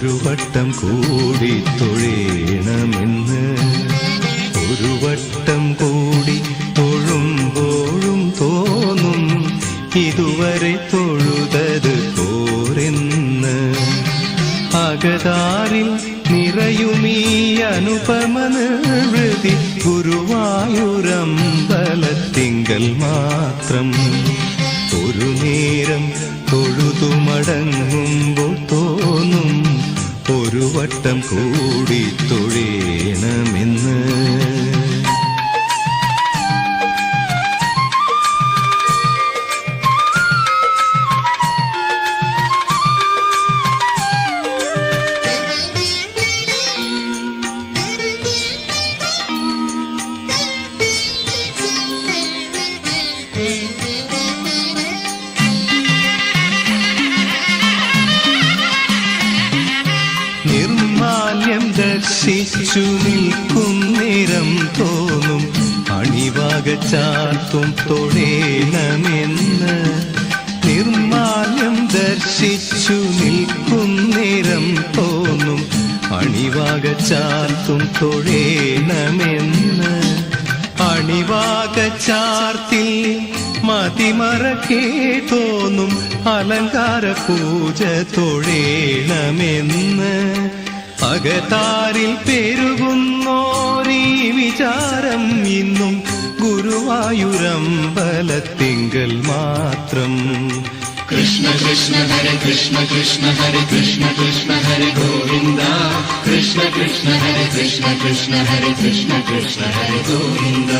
ഒരു വട്ടം കൂടി തൊഴേണമെന്ന്. ഒരു വട്ടം കൂടി തൊഴുമ്പോഴും തോന്നും ഇതുവരെ തൊഴുതത് പോരെന്ന്. അകതാരിൽ നിറയുമീ അനുപമ നിർവൃതി ഗുരുവായൂരമ്പലത്തിങ്കൽ മാത്രം. ഒരു നേരം തൊഴുതുമടങ്ങുമ്പോൾ തോന്നും ഒരു വട്ടം കൂടി തൊഴേണമെന്ന്. നിർമാല്യം ദർശിച്ചു നിൽക്കും നേരം തോന്നും അണിവാക ചാർത്തും തൊഴേണമെന്ന്. നിർമാല്യം ദർശിച്ചു നിൽക്കും നേരം തോന്നും അണിവാക ചാർത്തും തൊഴേണമെന്ന്. അണിവാക ചാർത്തിൽ മതിമറക്കേ തോന്നും അലങ്കാര പൂജ തൊഴേണമെന്ന്. അകതാരിൽ പെരുകുന്നോരീ വിചാരം ഇന്നും ഗുരുവായൂരമ്പലത്തിങ്കൽ മാത്രം. കൃഷ്ണ കൃഷ്ണ ഹരേ കൃഷ്ണ കൃഷ്ണ ഹരേ കൃഷ്ണ കൃഷ്ണ ഹരേ ഗോവിന്ദ. കൃഷ്ണ കൃഷ്ണ ഹരേ കൃഷ്ണ കൃഷ്ണ ഹരേ കൃഷ്ണ കൃഷ്ണ ഹരേ ഗോവിന്ദ.